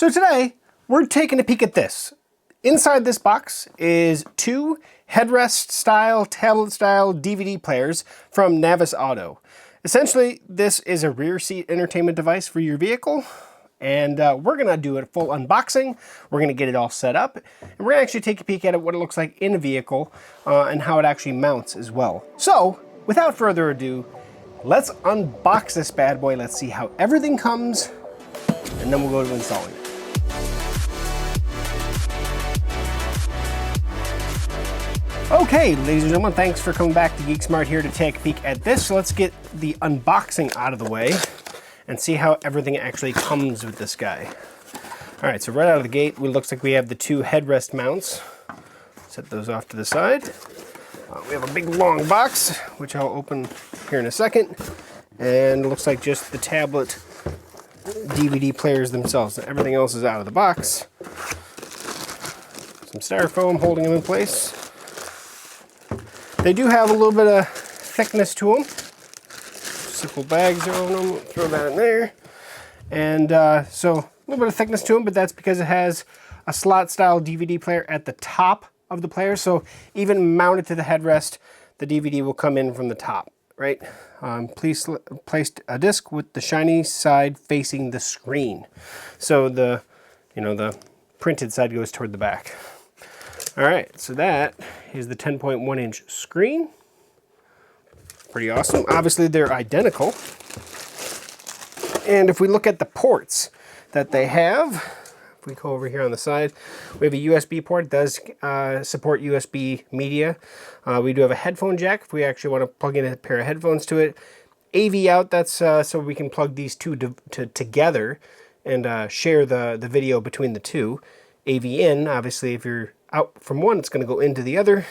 So today, we're taking a peek at this. Inside this box is two headrest style, tablet style DVD players from Naviksauto. Essentially, this is a rear seat entertainment device for your vehicle. And we're gonna do a full unboxing. We're gonna get it all set up. And we're gonna actually take a peek at what it looks like in a vehicle and how it actually mounts as well. So, without further ado, let's unbox this bad boy. Let's see how everything comes, and then we'll go to installing it. Okay, ladies and gentlemen, thanks for coming back to GeekSmart here to take a peek at this. So let's get the unboxing out of the way and see how everything actually comes with this guy. All right, so right out of the gate, it looks like we have the two headrest mounts. Set those off to the side. We have a big long box, which I'll open here in a second. And it looks like just the tablet DVD players themselves. Everything else is out of the box. Some styrofoam holding them in place. They do have a little bit of thickness to them. Simple bags are on them. Throw that in there. And so a little bit of thickness to them, but that's because it has a slot style DVD player at the top of the player. So even mounted to the headrest, the DVD will come in from the top, right? Please place a disc with the shiny side facing the screen. So the printed side goes toward the back. All right, so that is the 10.1 inch screen. Pretty awesome. Obviously they're identical. And if we look at the ports that they have, if we go over here on the side, we have a USB port. It does support USB media. We do have a headphone jack if we actually want to plug in a pair of headphones to it. AV out, that's so we can plug these two together and share the video between the two. AV in, obviously if you're out from one, it's going to go into the other.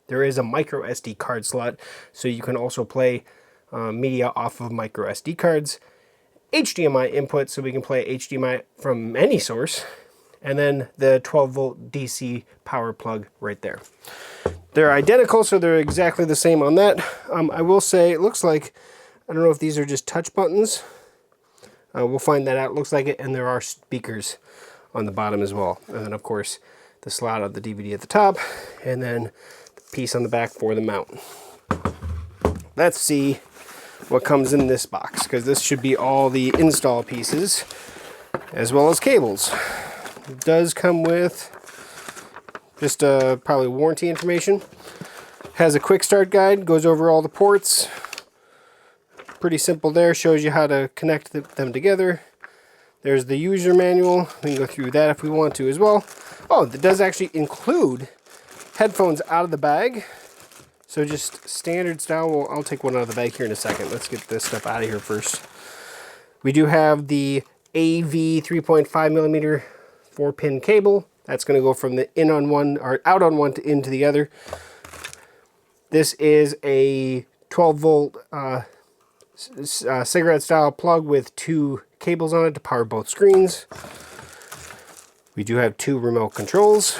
There is a MicroSD card slot, so you can also play media off of MicroSD cards. HDMI input, so we can play HDMI from any source. And then the 12 volt DC power plug right there. They're identical, so they're exactly the same on that. I will say, it looks like, I don't know if these are just touch buttons. We'll find that out. It looks like it, and there are speakers on the bottom as well. And then, of course, the slot of the DVD at the top, and then the piece on the back for the mount. Let's see what comes in this box, because this should be all the install pieces as well as cables. It does come with just probably warranty information. Has a quick start guide, goes over all the ports. Pretty simple there, shows you how to connect them together. There's the user manual. We can go through that if we want to as well. Oh, it does actually include headphones out of the bag. So just standard style. Well, I'll take one out of the bag here in a second. Let's get this stuff out of here first. We do have the AV 3.5 millimeter 4-pin cable. That's going to go from the in on one or out on one to into the other. This is a 12 volt cigarette style plug with two cables on it to power both screens. We do have two remote controls.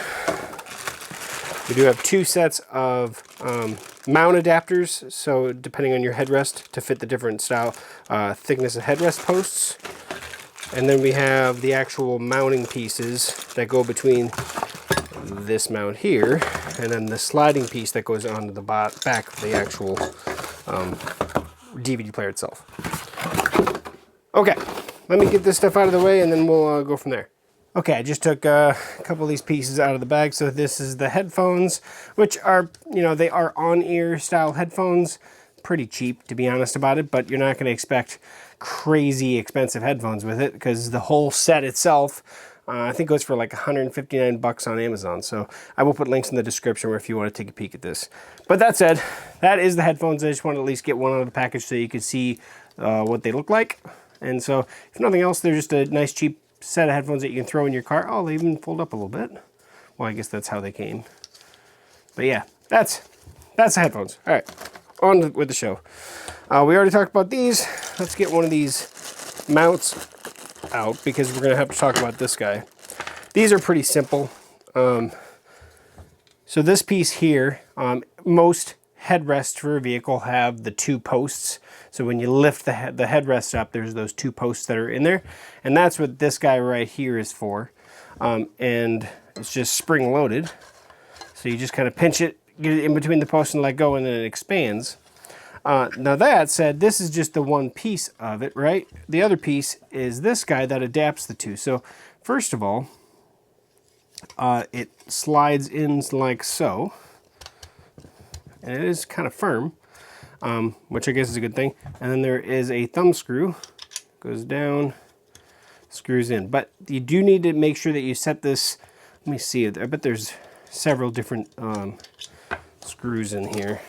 We do have two sets of mount adapters, so depending on your headrest to fit the different style thickness of headrest posts. And then we have the actual mounting pieces that go between this mount here and then the sliding piece that goes onto the back of the actual DVD player itself. Okay, let me get this stuff out of the way and then we'll go from there. Okay, I just took a couple of these pieces out of the bag. So this is the headphones, which are, they are on-ear style headphones. Pretty cheap, to be honest about it, but you're not going to expect crazy expensive headphones with it because the whole set itself, I think goes for like 159 bucks on Amazon. So I will put links in the description where if you want to take a peek at this. But that said, that is the headphones. I just want to at least get one out of the package so you can see what they look like. And so if nothing else, they're just a nice cheap set of headphones that you can throw in your car. Oh, they even fold up a little bit. Well, I guess that's how they came. But yeah, that's the headphones. All right, on with the show. We already talked about these. Let's get one of these mounts out because we're gonna have to talk about this guy. These are pretty simple. So this piece here, most headrests for a vehicle have the 2 posts. So when you lift the headrest up, there's those 2 posts that are in there. And that's what this guy right here is for. And it's just spring loaded. So you just kind of pinch it, get it in between the posts and let go, and then it expands. Now that said, this is just the one piece of it, right? The other piece is this guy that adapts the 2. So first of all, it slides in like so. And it is kind of firm, which I guess is a good thing. And then there is a thumb screw, goes down, screws in. But you do need to make sure that you set this, let me see it, I bet there's several different screws in here.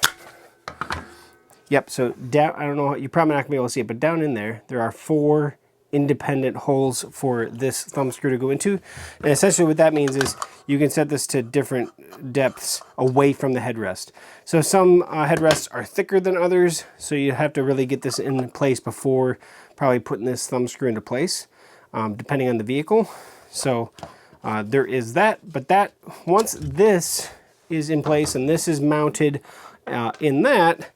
Yep, so down, I don't know, you're probably not gonna be able to see it, but down in there, there are 4 independent holes for this thumb screw to go into. And essentially what that means is you can set this to different depths away from the headrest. So some headrests are thicker than others, so you have to really get this in place before probably putting this thumb screw into place, depending on the vehicle. So there is that, but that once this is in place and this is mounted in that,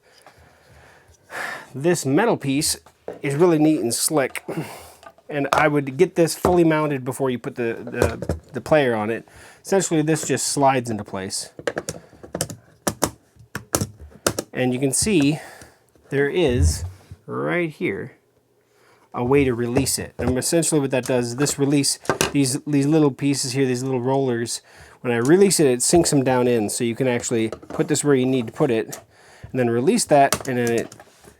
this metal piece is really neat and slick. And I would get this fully mounted before you put the player on it. Essentially, this just slides into place. And you can see there is, right here, a way to release it. And essentially what that does is this release, these little pieces here, these little rollers, when I release it, it sinks them down in. So you can actually put this where you need to put it, and then release that, and then it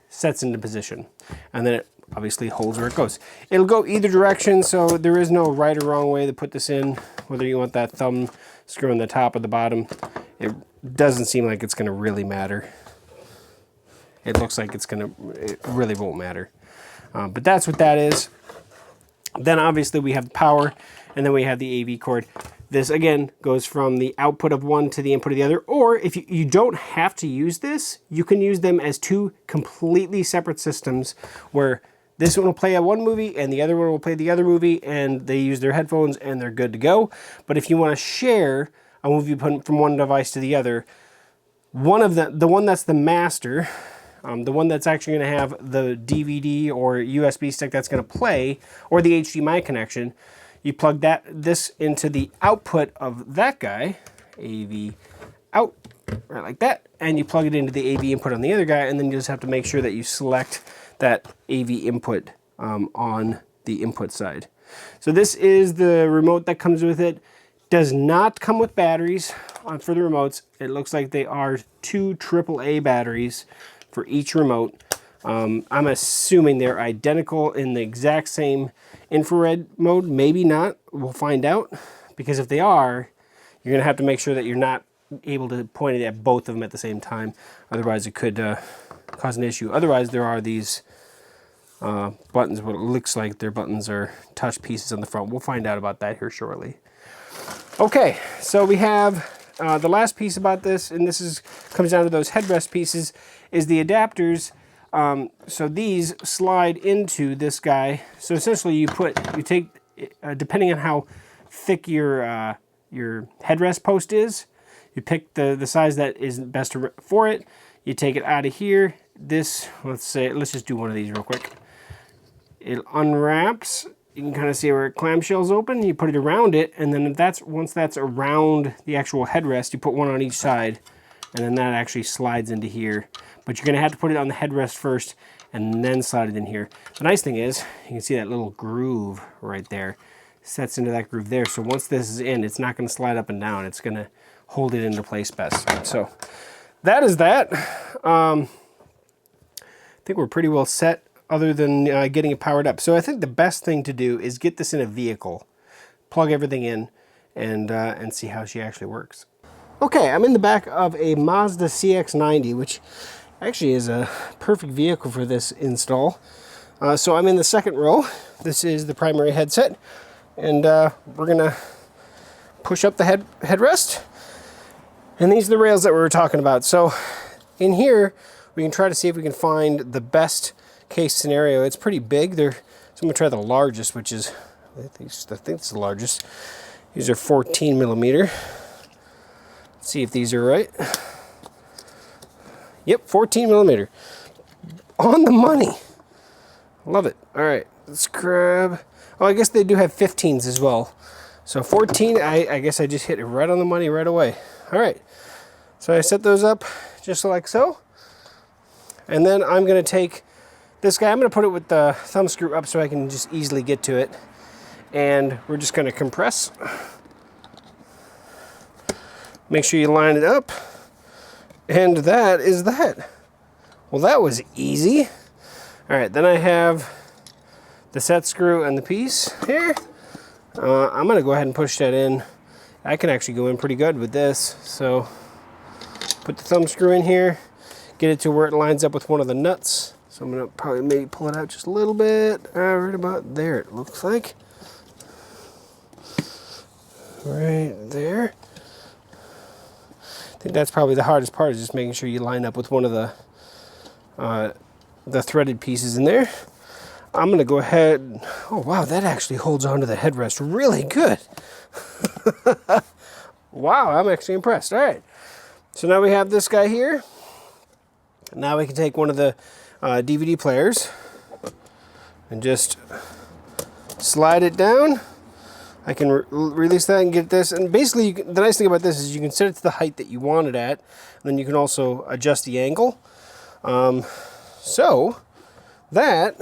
sets into position. And then it obviously holds where it goes. It'll go either direction, so there is no right or wrong way to put this in, whether you want that thumb screw on the top or the bottom. It doesn't seem like it's gonna really matter. It looks like it really won't matter. But that's what that is. Then obviously we have the power, and then we have the AV cord. This again goes from the output of one to the input of the other, or if you don't have to use this, you can use them as 2 completely separate systems where this one will play one movie and the other one will play the other movie, and they use their headphones and they're good to go. But if you want to share a movie from one device to the other, the one that's the master, the one that's actually going to have the DVD or USB stick that's going to play, or the HDMI connection, you plug this into the output of that guy, AV out, right like that, and you plug it into the AV input on the other guy, and then you just have to make sure that you select that AV input on the input side. So this is the remote that comes with it. Does not come with batteries for the remotes. It looks like they are 2 AAA batteries for each remote. I'm assuming they're identical in the exact same infrared mode. Maybe not. We'll find out, because if they are, you're gonna have to make sure that you're not able to point it at both of them at the same time. Otherwise it could cause an issue. Otherwise there are these buttons. What it looks like their buttons are touch pieces on the front. We'll find out about that here shortly. Okay, so we have the last piece about this, and this comes down to those headrest pieces, is the adapters. So these slide into this guy. So essentially you take, depending on how thick your headrest post is, you pick the size that is best for it. You take it out of here. This, let's just do one of these real quick. It unwraps. You can kind of see where clamshell's open. You put it around it, and then once that's around the actual headrest, you put one on each side, and then that actually slides into here. But you're going to have to put it on the headrest first, and then slide it in here. The nice thing is, you can see that little groove right there. Sets into that groove there. So once this is in, it's not going to slide up and down. It's going to hold it into place best. So that is that. I think we're pretty well set, other than getting it powered up. So I think the best thing to do is get this in a vehicle, plug everything in, and see how she actually works. Okay, I'm in the back of a Mazda CX-90, which actually is a perfect vehicle for this install. So I'm in the second row. This is the primary headset, and we're gonna push up the headrest. And these are the rails that we were talking about. So in here, we can try to see if we can find the best case scenario. It's pretty big. So I'm gonna try the largest, which is, I think it's the largest. These are 14 millimeter. Let's see if these are right. Yep, 14 millimeter. On the money. Love it. All right, let's grab... Oh, I guess they do have 15s as well. So 14, I guess I just hit it right on the money right away. All right, so I set those up just like so. And then I'm going to take this guy, I'm going to put it with the thumb screw up so I can just easily get to it. And we're just going to compress. Make sure you line it up. And that is that. Well, that was easy. All right, then I have the set screw and the piece here. I'm going to go ahead and push that in. I can actually go in pretty good with this. So put the thumb screw in here, get it to where it lines up with one of the nuts. So I'm going to probably maybe pull it out just a little bit. Right about there, it looks like. Right there. I think that's probably the hardest part, is just making sure you line up with one of the threaded pieces in there. I'm going to go ahead. Oh, wow, that actually holds onto the headrest really good. Wow, I'm actually impressed. All right, so now we have this guy here. Now we can take one of the DVD players and just slide it down. I can release that and get this. And basically, the nice thing about this is you can set it to the height that you want it at. And then you can also adjust the angle. So that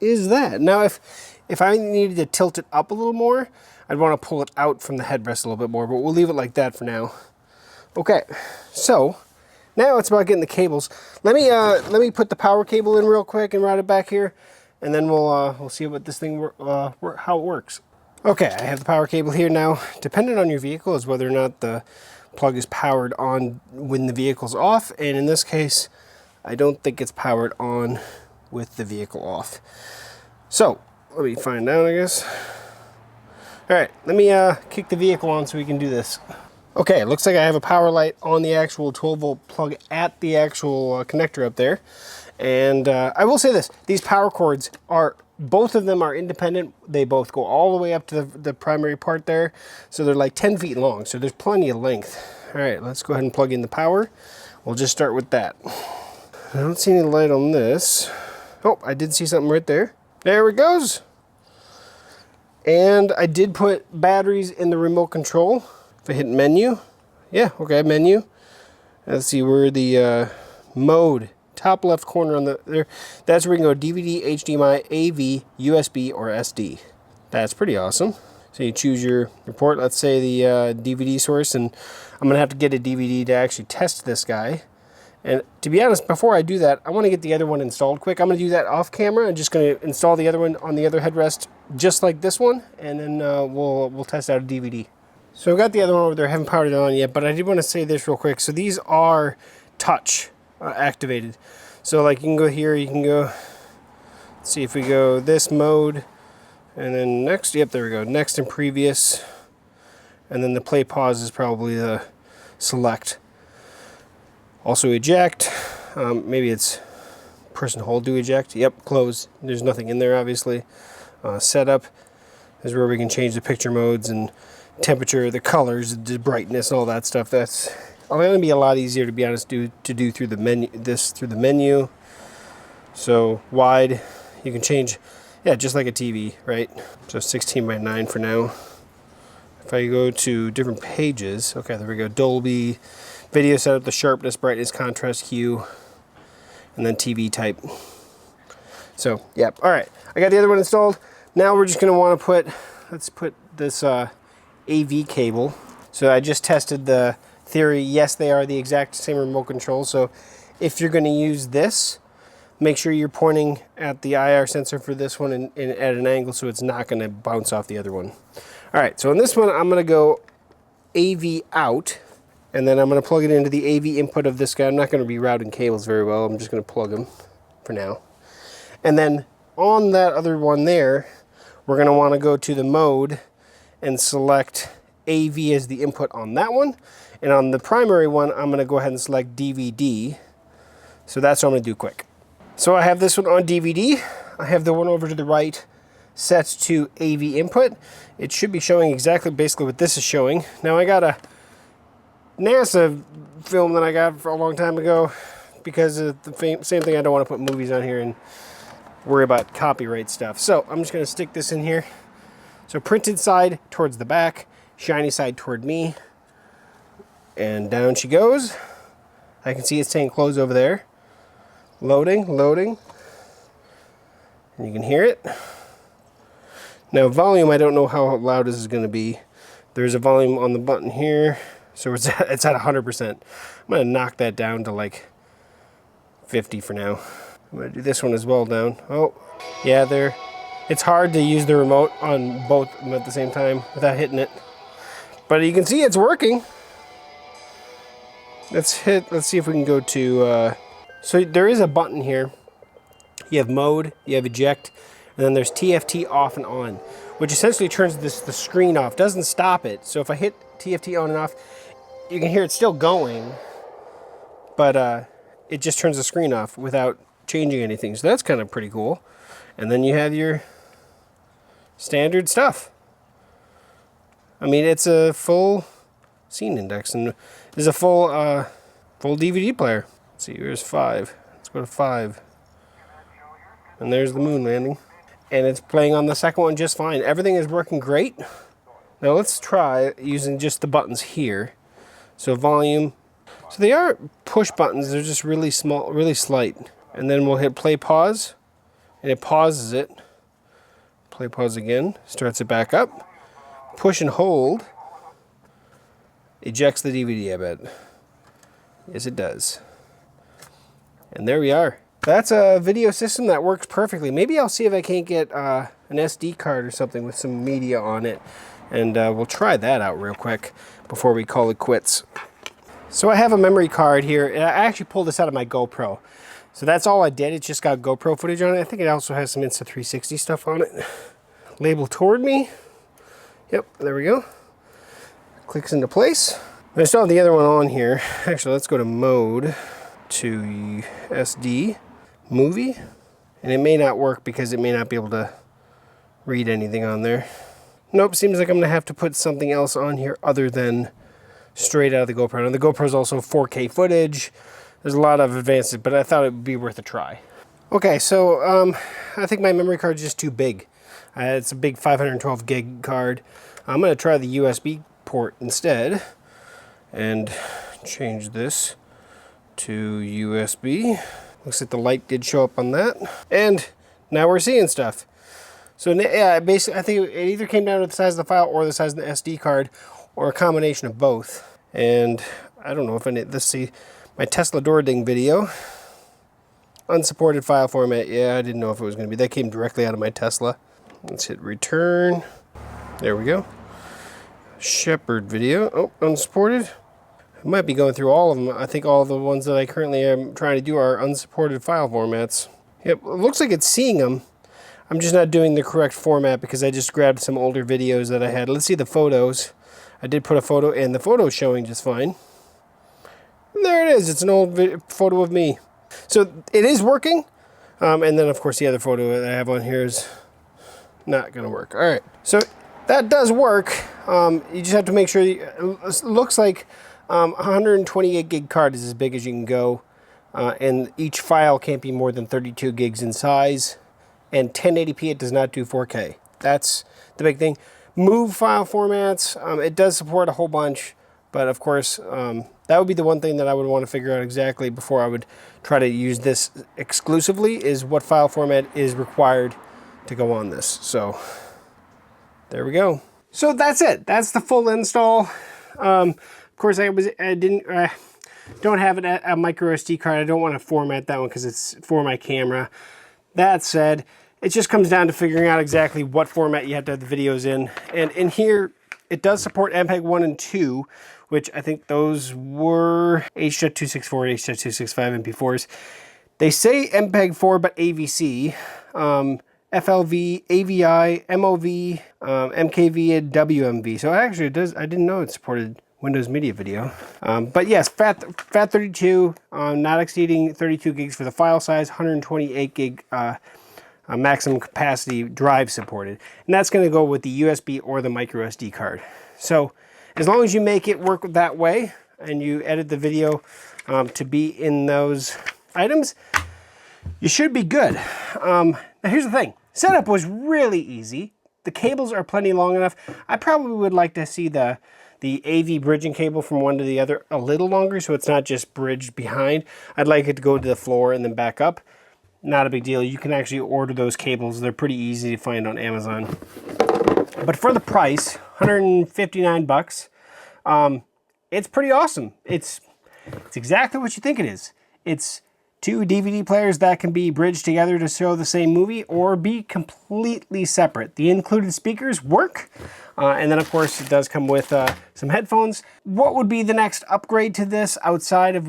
is that. Now, if I needed to tilt it up a little more, I'd want to pull it out from the headrest a little bit more, but we'll leave it like that for now. Okay, so now it's about getting the cables. Let me put the power cable in real quick and route it back here, and then we'll see what this thing how it works. Okay, I have the power cable here now. Dependent on your vehicle is whether or not the plug is powered on when the vehicle's off, and in this case, I don't think it's powered on with the vehicle off. So let me find out, I guess. All right, let me kick the vehicle on so we can do this. Okay, it looks like I have a power light on the actual 12-volt plug at the actual connector up there. And I will say this, these power cords are, both of them are independent. They both go all the way up to the primary part there. So they're like 10 feet long, so there's plenty of length. All right, let's go ahead and plug in the power. We'll just start with that. I don't see any light on this. Oh, I did see something right there. There it goes. And I did put batteries in the remote control. If I hit menu, yeah, okay, menu. Let's see where the mode, top left corner on there. That's where we can go DVD, HDMI, AV, USB, or SD. That's pretty awesome. So you choose your port, let's say the DVD source, and I'm gonna have to get a DVD to actually test this guy. And to be honest, before I do that, I want to get the other one installed quick. I'm going to do that off camera. I'm just going to install the other one on the other headrest, just like this one, and then we'll test out a DVD. So I've got the other one over there. I haven't powered it on yet, but I did want to say this real quick. So these are touch activated. So like you can go here, you can go, let's see if we go this mode, and then next, yep, there we go, next and previous, and then the play pause is probably the select. Also eject, maybe it's person hold to eject. Yep, close. There's nothing in there, obviously. Setup is where we can change the picture modes and temperature, the colors, the brightness, all that stuff. That's going to be a lot easier, to be honest, to do through the menu. Through the menu. So wide, you can change, yeah, just like a TV, right? So 16:9 for now. If I go to different pages, okay, there we go. Dolby. Video setup, the sharpness, brightness, contrast, hue, and then TV type. So, yeah, all right. I got the other one installed. Now we're just going to want to put, let's put this AV cable. So I just tested the theory. Yes, they are the exact same remote control. So if you're going to use this, make sure you're pointing at the IR sensor for this one and at an angle so it's not going to bounce off the other one. All right, so in this one, I'm going to go AV out. And then I'm going to plug it into the AV input of this guy. I'm not going to be routing cables very well. I'm just going to plug them for now. And then on that other one there, we're going to want to go to the mode and select AV as the input on that one. And on the primary one, I'm going to go ahead and select DVD. So that's what I'm going to do quick. So I have this one on DVD. I have the one over to the right set to AV input. It should be showing exactly basically what this is showing. Now I got to NASA film that I got for a long time ago because of the same thing. I don't want to put movies on here and worry about copyright stuff. So I'm just going to stick this in here. So printed side towards the back, shiny side toward me, and down she goes. I can see it's saying close over there. Loading, loading. And you can hear it. Now volume, I don't know how loud this is going to be. There's a volume on the button here. So it's at 100%. I'm going to knock that down to like 50 for now. I'm going to do this one as well down. Oh, yeah, there. It's hard to use the remote on both of them at the same time without hitting it. But you can see it's working. Let's see if we can go to, so there is a button here. You have mode, you have eject, and then there's TFT off and on, which essentially turns the screen off, doesn't stop it. So if I hit TFT on and off, you can hear it's still going, but it just turns the screen off without changing anything. So that's kind of pretty cool. And then you have your standard stuff. I mean, it's a full scene index, and there's a full DVD player. Let's see, here's 5. Let's go to 5. And there's the moon landing. And it's playing on the second one just fine. Everything is working great. Now let's try using just the buttons here. So volume. So they are push buttons. They're just really small, really slight. And then we'll hit play pause. And it pauses it. Play pause again. Starts it back up. Push and hold. Ejects the DVD, I bet. Yes, it does. And there we are. That's a video system that works perfectly. Maybe I'll see if I can't get an SD card or something with some media on it. And we'll try that out real quick before we call it quits. So I have a memory card here. And I actually pulled this out of my GoPro. So that's all I did. It's just got GoPro footage on it. I think it also has some Insta360 stuff on it. Label toward me. Yep, there we go. Clicks into place. I still have the other one on here. Actually, let's go to mode, to SD, movie. And it may not work because it may not be able to read anything on there. Nope, seems like I'm going to have to put something else on here other than straight out of the GoPro. And the GoPro is also 4K footage. There's a lot of advances, but I thought it would be worth a try. Okay, so I think my memory card is just too big. It's a big 512 gig card. I'm going to try the USB port instead and change this to USB. Looks like the light did show up on that. And now we're seeing stuff. So yeah, basically I think it either came down to the size of the file or the size of the SD card or a combination of both. And I don't know if let's see, my Tesla door ding video. Unsupported file format. Yeah, I didn't know if it was going to be. That came directly out of my Tesla. Let's hit return. There we go. Shepherd video. Oh, unsupported. I might be going through all of them. I think all the ones that I currently am trying to do are unsupported file formats. Yep, it looks like it's seeing them. I'm just not doing the correct format because I just grabbed some older videos that I had. Let's see the photos. I did put a photo, and the photo is showing just fine. And there it is. It's an old photo of me. So it is working. And then, of course, the other photo that I have on here is not going to work. All right. So that does work. You just have to make sure. It looks like 128 gig card is as big as you can go. And each file can't be more than 32 gigs in size. And 1080p, it does not do 4K. That's the big thing. Move file formats, it does support a whole bunch. But of course, that would be the one thing that I would want to figure out exactly before I would try to use this exclusively, is what file format is required to go on this. So there we go. So that's it. That's the full install. Of course, I don't have a MicroSD card. I don't want to format that one because it's for my camera. That said, it just comes down to figuring out exactly what format you have to have the videos in. And in here, it does support MPEG 1 and 2, which I think those were H.264 and H.265 MP4s. They say MPEG 4, but AVC, FLV, AVI, MOV, MKV, and WMV. So actually, it does. I didn't know it supported Windows Media Video. But yes, FAT32, not exceeding 32 gigs for the file size, 128 gig maximum capacity drive supported. And that's going to go with the USB or the micro SD card. So as long as you make it work that way, and you edit the video to be in those items, you should be good. Now here's the thing. Setup was really easy. The cables are plenty long enough. I probably would like to see the AV bridging cable from one to the other a little longer, so it's not just bridged behind. I'd like it to go to the floor and then back up. Not a big deal. You can actually order those cables. They're pretty easy to find on Amazon. But for the price, 159 bucks, it's pretty awesome. It's exactly what you think it is. It's 2 DVD players that can be bridged together to show the same movie or be completely separate. The included speakers work, and then of course it does come with some headphones. What would be the next upgrade to this outside of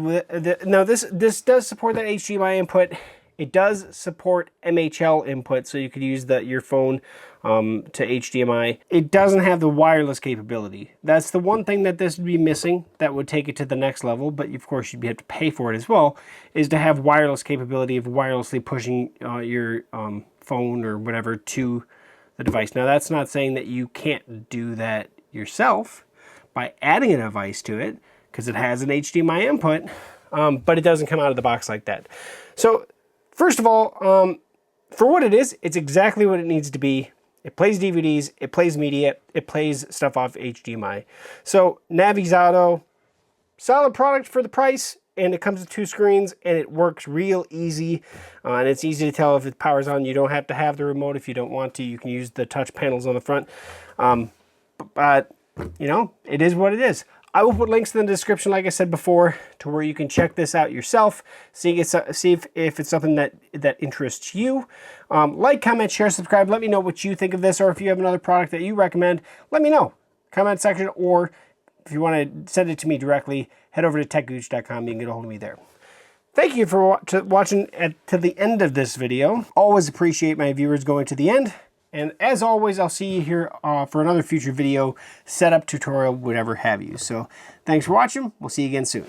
now this does support that HDMI input. It does support MHL input, so you could use your phone to HDMI. It doesn't have the wireless capability. That's the one thing that this would be missing that would take it to the next level, but of course you'd have to pay for it as well, is to have wireless capability of wirelessly pushing your phone or whatever to the device. Now that's not saying that you can't do that yourself by adding a device to it, because it has an HDMI input, but it doesn't come out of the box like that. So first of all, for what it is, it's exactly what it needs to be. It plays DVDs, it plays media, it plays stuff off HDMI. So Naviksauto, solid product for the price, and it comes with 2 screens, and it works real easy. And it's easy to tell if it powers on. You don't have to have the remote if you don't want to. You can use the touch panels on the front. But, you know, it is what it is. I will put links in the description, like I said before, to where you can check this out yourself, see if it's something that interests you. Like, comment, share, subscribe. Let me know what you think of this, or if you have another product that you recommend, let me know. Comment section, or if you want to send it to me directly, head over to techgooch.com. You can get a hold of me there. Thank you for watching to the end of this video. Always appreciate my viewers going to the end. And as always, I'll see you here for another future video, setup, tutorial, whatever have you. So thanks for watching. We'll see you again soon.